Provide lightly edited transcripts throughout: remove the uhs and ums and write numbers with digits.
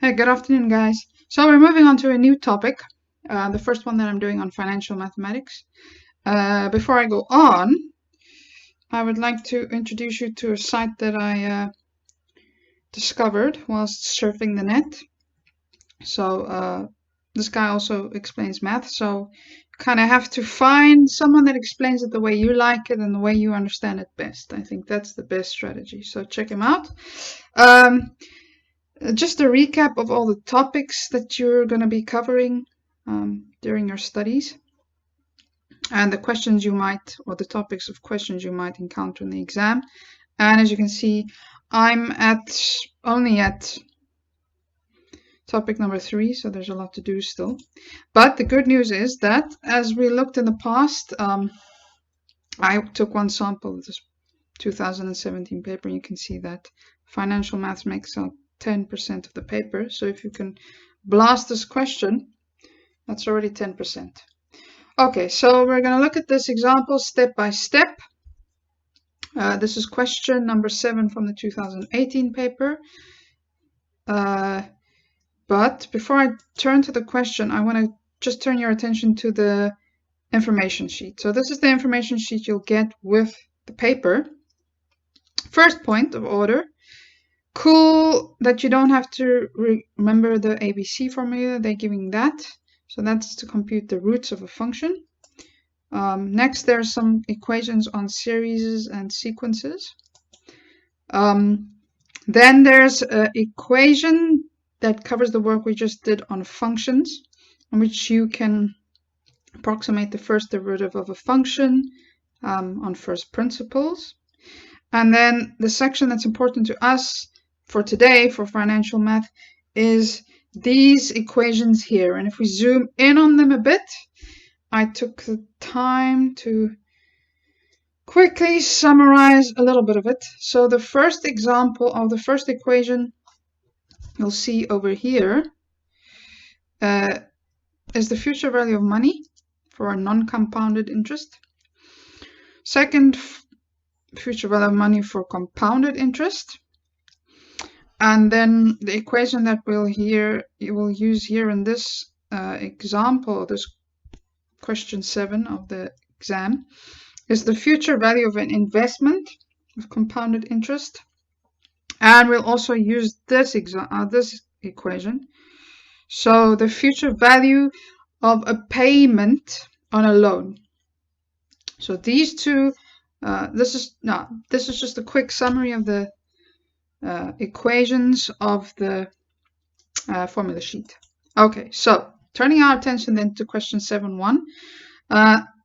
Hey, good afternoon, guys. So we're moving on to a new topic, the first one that I'm doing on financial mathematics. Before I go on, I would like to introduce you to a site that I discovered whilst surfing the net. So this guy also explains math, so kind of have to find someone that explains it the way you like it and the way you understand it best. I think that's the best strategy. So check him out. Just a recap of all the topics that you're going to be covering during your studies and the questions you might, or the topics of questions you might encounter in the exam. And as you can see, I'm only at topic number 3, so there's a lot to do still. But the good news is that as we looked in the past, I took one sample of this 2017 paper, and you can see that financial math makes up 10% of the paper. So if you can blast this question, that's already 10%. Okay, so we're going to look at this example step by step. This is question number 7 from the 2018 paper. But before I turn to the question, I want to just turn your attention to the information sheet. So this is the information sheet you'll get with the paper. First point of order. Cool that you don't have to remember the ABC formula. They're giving that. So that's to compute the roots of a function. Next, there are some equations on series and sequences. Then there's an equation that covers the work we just did on functions, in which you can approximate the first derivative of a function on first principles. And then the section that's important to us for today, for financial math, is these equations here. And if we zoom in on them a bit, I took the time to quickly summarize a little bit of it. So the first example of the first equation you'll see over here is the future value of money for a non-compounded interest. Second, future value of money for compounded interest. And then the equation that you will use here in this example, this question 7 of the exam, is the future value of an investment with compounded interest. And we'll also use this equation. So the future value of a payment on a loan. So these two, this is just a quick summary of the equations of the formula sheet. Okay, so turning our attention then to question 7.1.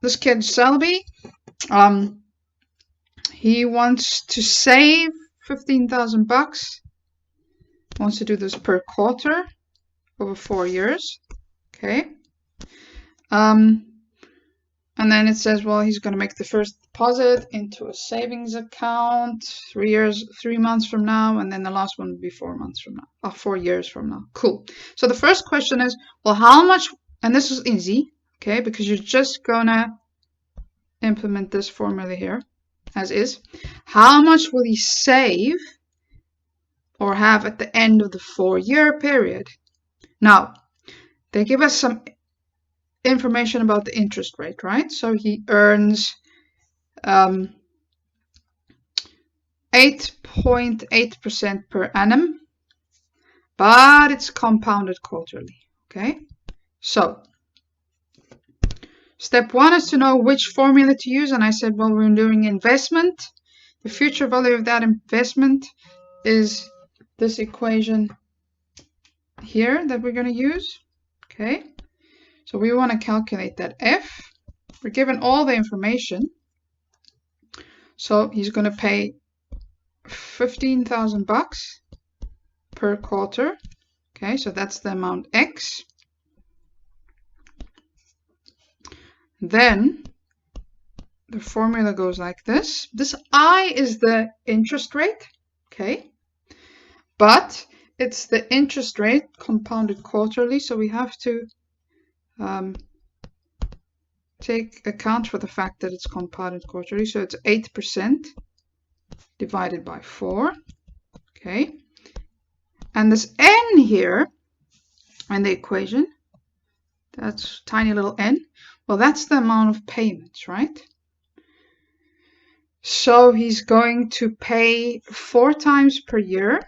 This kid Selby, he wants to save 15,000 bucks. Wants to do this per quarter over 4 years. Okay. And then it says, well, he's going to make the first deposit into a savings account 3 months from now, and then the last one will be 4 months from now, 4 years from now. Cool. So the first question is, well, how much, and this is easy, okay, because you're just going to implement this formula here as is. How much will he save or have at the end of the 4-year period? Now, they give us some information about the interest rate, right? So he earns 8.8% per annum, but it's compounded quarterly. Okay, so step 1 is to know which formula to use, and I said, well, we're doing investment. The future value of that investment is this equation here that we're going to use. Okay. So we want to calculate that F. We're given all the information. So he's going to pay 15,000 bucks per quarter. Okay, so that's the amount X. Then the formula goes like this. This I is the interest rate. Okay, but it's the interest rate compounded quarterly, so we have to take account for the fact that it's compounded quarterly. So it's 8% divided by 4. Okay. And this N n here in the equation, that's tiny little n, well, that's the amount of payments, right? So he's going to pay 4 times per year,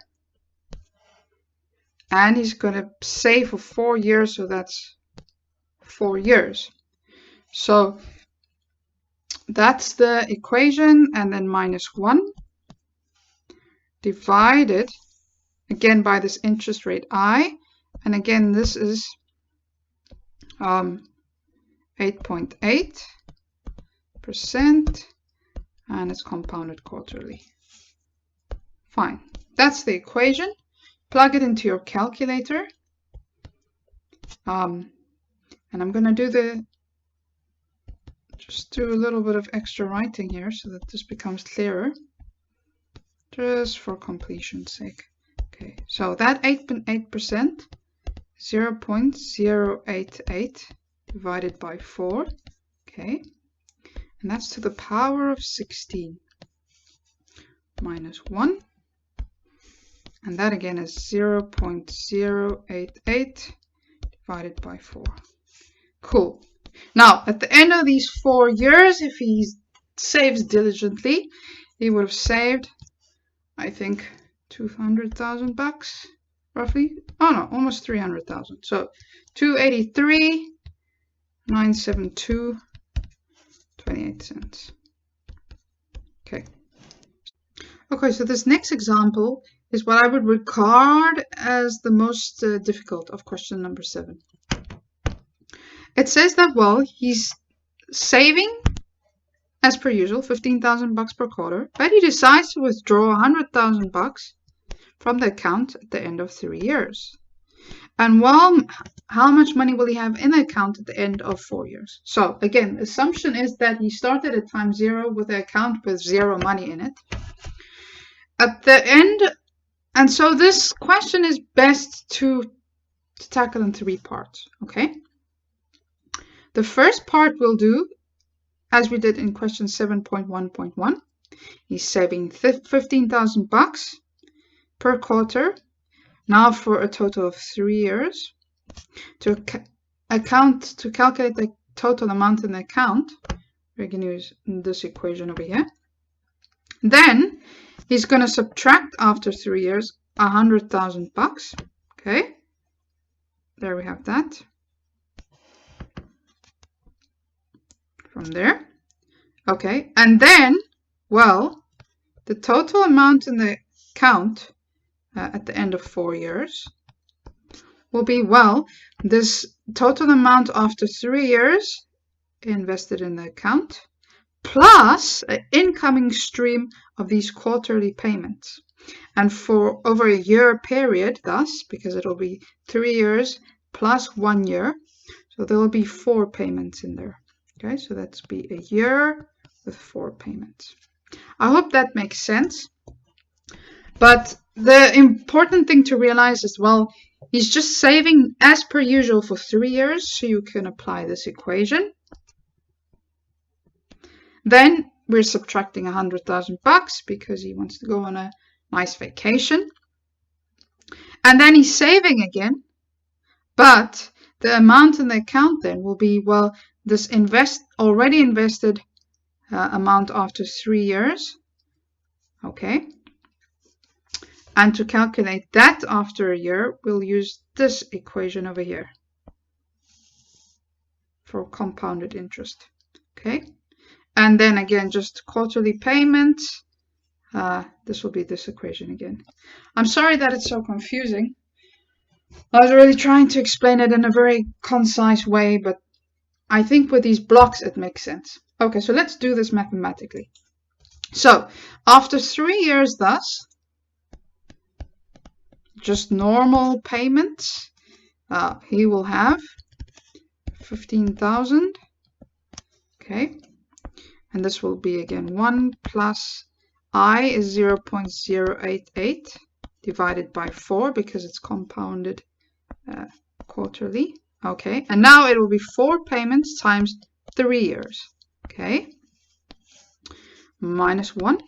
and he's going to save for 4 years, so that's 4 years. So that's the equation, and then minus 1 divided again by this interest rate I, and again this is 8.8%, and it's compounded quarterly. Fine, that's the equation. Plug it into your calculator, and I'm going to just do a little bit of extra writing here so that this becomes clearer, just for completion's sake. Okay, so that 8.8%, 0.088 divided by 4, okay, and that's to the power of 16 minus 1, and that again is 0.088 divided by 4. Cool. Now, at the end of these 4 years, if he saves diligently, he would have saved, I think, 200,000 bucks, roughly. Oh no, almost 300,000. So 283,972.28 cents. Okay. Okay, so this next example is what I would regard as the most difficult of question number 7. It says that, well, he's saving, as per usual, 15,000 bucks per quarter, but he decides to withdraw 100,000 bucks from the account at the end of 3 years. And well, how much money will he have in the account at the end of 4 years? So again, the assumption is that he started at time 0 with an account with 0 money in it. At the end, and so this question is best to tackle in 3 parts, okay? The first part we'll do, as we did in question 7.1.1. He's saving 15,000 bucks per quarter, now for a total of 3 years. To calculate the total amount in the account, we're going to use this equation over here. Then he's going to subtract after 3 years 100,000 bucks. Okay, there we have that. From there. Okay, and then, well, the total amount in the account at the end of 4 years will be, well, this total amount after 3 years invested in the account plus an incoming stream of these quarterly payments. And for over a year period, thus, because it will be 3 years plus 1 year, so there will be 4 payments in there. Okay, so that's be a year with 4 payments. I hope that makes sense. But the important thing to realize is, well, he's just saving as per usual for 3 years, so you can apply this equation. Then we're subtracting 100,000 bucks because he wants to go on a nice vacation. And then he's saving again, but the amount in the account then will be, well, this already invested amount after 3 years. Okay. And to calculate that after a year, we'll use this equation over here for compounded interest. Okay. And then again, just quarterly payments. This will be this equation again. I'm sorry that it's so confusing. I was really trying to explain it in a very concise way, but I think with these blocks it makes sense. Okay, so let's do this mathematically. So after 3 years, thus, just normal payments, he will have 15,000. Okay, and this will be again 1 plus I is 0.088 divided by 4 because it's compounded quarterly. Okay, and now it will be 4 payments times 3 years. Okay, minus 1.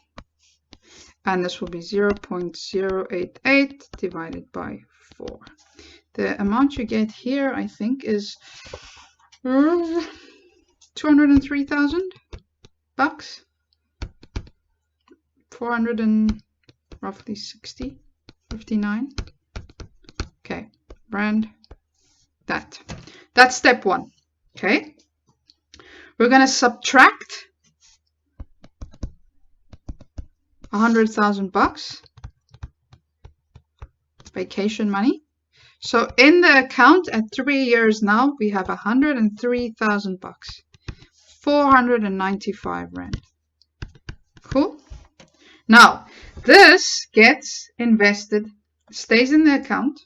And this will be 0.088 divided by 4. The amount you get here, I think, is 203,000 bucks. 400 and roughly 60, 59. Okay, brand that. That's step 1. Okay. We're going to subtract 100,000 bucks vacation money. So in the account at 3 years now, we have 103,000 bucks. 495 rand. Cool. Now, this gets invested, stays in the account,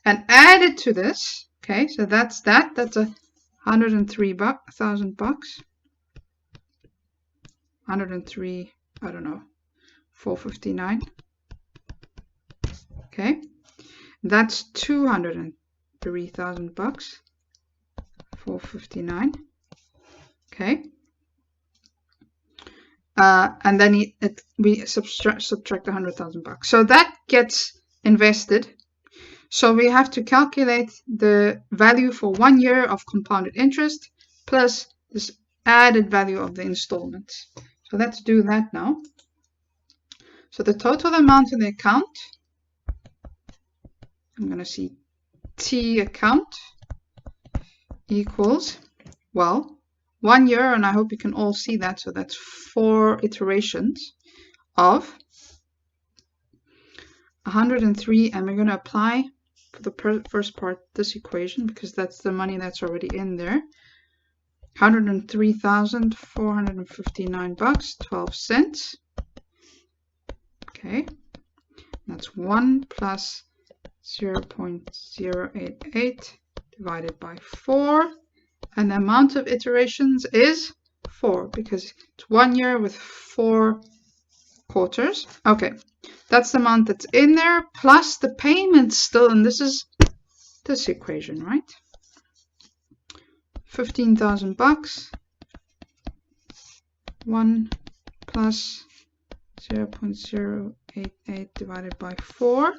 and added to this. Okay, so that's that. That's 103,000 bucks. 103, I don't know, 459. Okay, that's 203,000 bucks. 459. Okay. And then we subtract 100,000 bucks. So that gets invested. So we have to calculate the value for 1 year of compounded interest plus this added value of the installments. So let's do that now. So the total amount in the account, I'm going to see T account equals, well, 1 year, and I hope you can all see that. So that's 4 iterations of 103, and we're going to apply for the first part this equation because that's the money that's already in there. 103,459 bucks, 12 cents. Okay, that's 1 plus 0.088 divided by 4. And the amount of iterations is 4 because it's 1 year with 4 quarters. Okay, that's the amount that's in there plus the payments still, and this is this equation, right? 15,000 bucks. 1 plus 0.088 divided by 4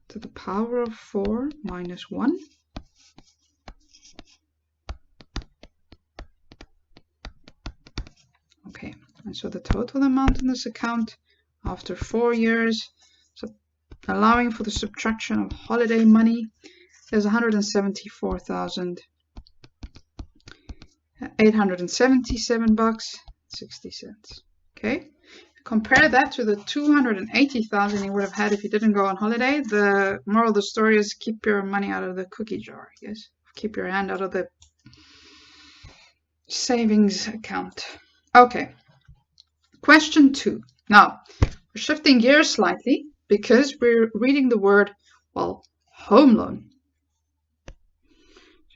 to the power of 4 minus 1. Okay, and so the total amount in this account after 4 years, so allowing for the subtraction of holiday money, is 174,877 bucks 60 cents. Okay, compare that to the 280,000 you would have had if you didn't go on holiday. The moral of the story is keep your money out of the cookie jar. Yes, keep your hand out of the savings account. Okay, question 2. Now, we're shifting gears slightly because we're reading the word, well, home loan.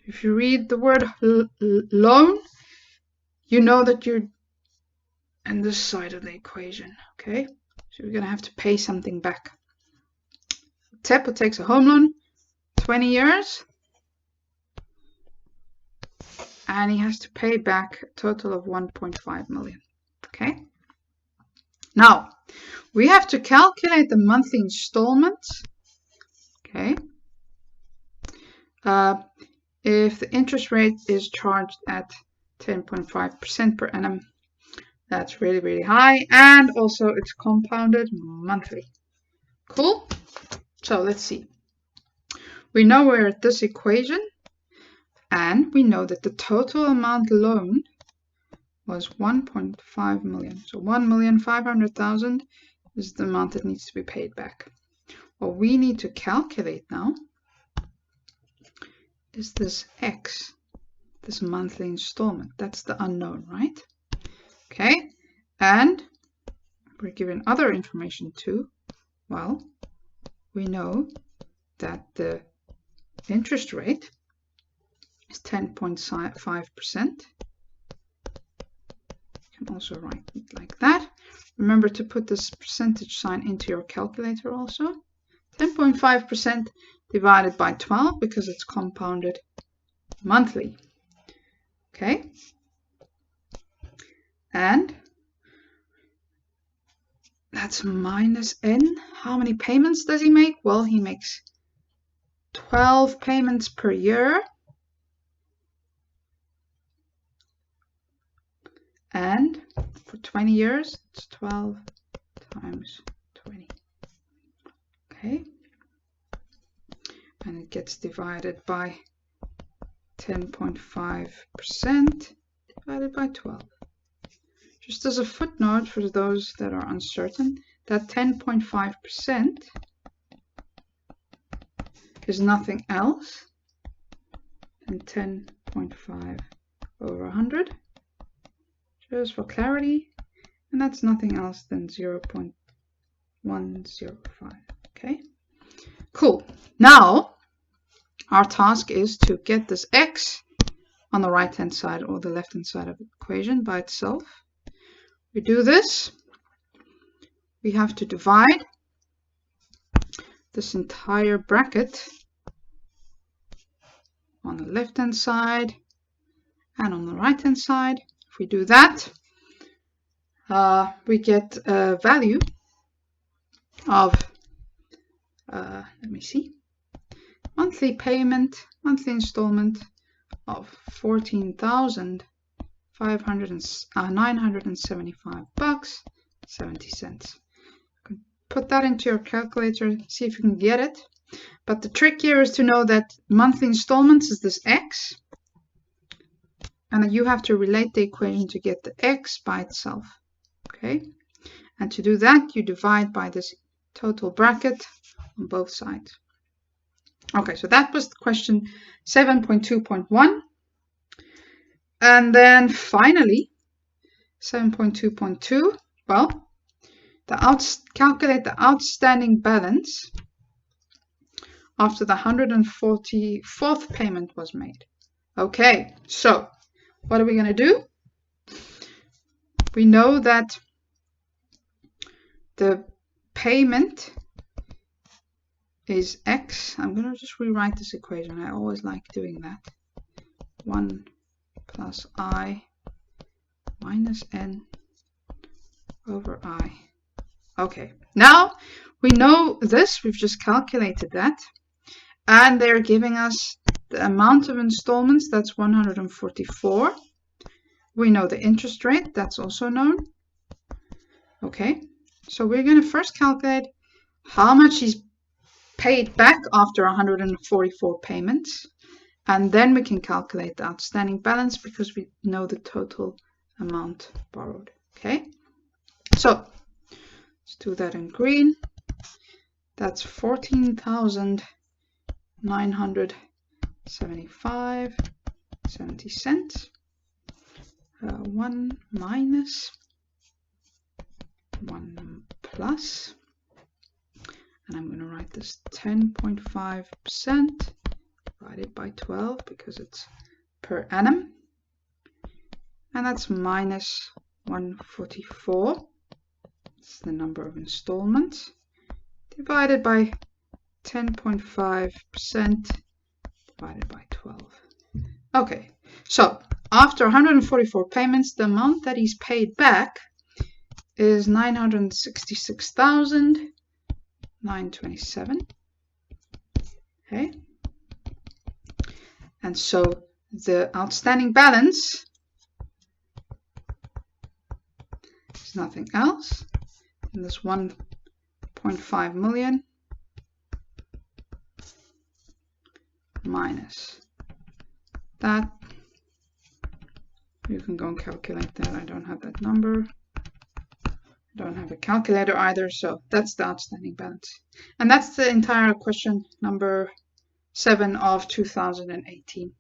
If you read the word loan, you know that you're on this side of the equation, okay? So you're going to have to pay something back. Teppo takes a home loan, 20 years. And he has to pay back a total of 1.5 million. Okay. Now, we have to calculate the monthly installments. Okay. If the interest rate is charged at 10.5% per annum, that's really, really high. And also it's compounded monthly. Cool. So let's see. We know we're at this equation. And we know that the total amount loaned was 1.5 million. So 1,500,000 is the amount that needs to be paid back. What we need to calculate now is this X, this monthly installment. That's the unknown, right? Okay, and we're given other information too. Well, we know that the interest rate is 10.5%. You can also write it like that. Remember to put this percentage sign into your calculator also. 10.5% divided by 12 because it's compounded monthly. Okay. And that's minus n. How many payments does he make? Well, he makes 12 payments per year. And for 20 years, it's 12 times 20. Okay. And it gets divided by 10.5% divided by 12. Just as a footnote for those that are uncertain, that 10.5% is nothing else than 10.5 over 100, just for clarity, and that's nothing else than 0.105. Okay, cool. Now our task is to get this x on the right hand side or the left hand side of the equation by itself. We do this, we have to divide this entire bracket on the left hand side and on the right hand side. If we do that, we get a value of, let me see, monthly payment, monthly installment of 14,975 bucks 70 cents. Put that into your calculator, see if you can get it. But the trick here is to know that monthly installments is this x, and that you have to relate the equation to get the x by itself. Okay, and to do that, you divide by this total bracket on both sides. Okay, so that was question 7.2.1. And then finally, 7.2.2, well, calculate the outstanding balance after the 144th payment was made. Okay, so what are we going to do? We know that the payment is x. I'm going to just rewrite this equation. I always like doing that. 1 plus I minus n over I. Okay, now we know this. We've just calculated that. And they're giving us the amount of installments. That's 144. We know the interest rate. That's also known. Okay, so we're going to first calculate how much he's paid back after 144 payments, and then we can calculate the outstanding balance because we know the total amount borrowed. Okay, so let's do that in green. That's 14,975 70 cents. 1 minus 1 plus, and I'm going to write this 10.5% divided by 12 because it's per annum, and that's minus 144. It's the number of installments divided by 10.5% divided by 12. Okay, so after 144 payments, the amount that he's paid back is 966,927. Okay, and so the outstanding balance is nothing else than this 1.5 million minus that. You can go and calculate that. I don't have that number. I don't have a calculator either, so that's the outstanding balance. And that's the entire question number 7 of 2018.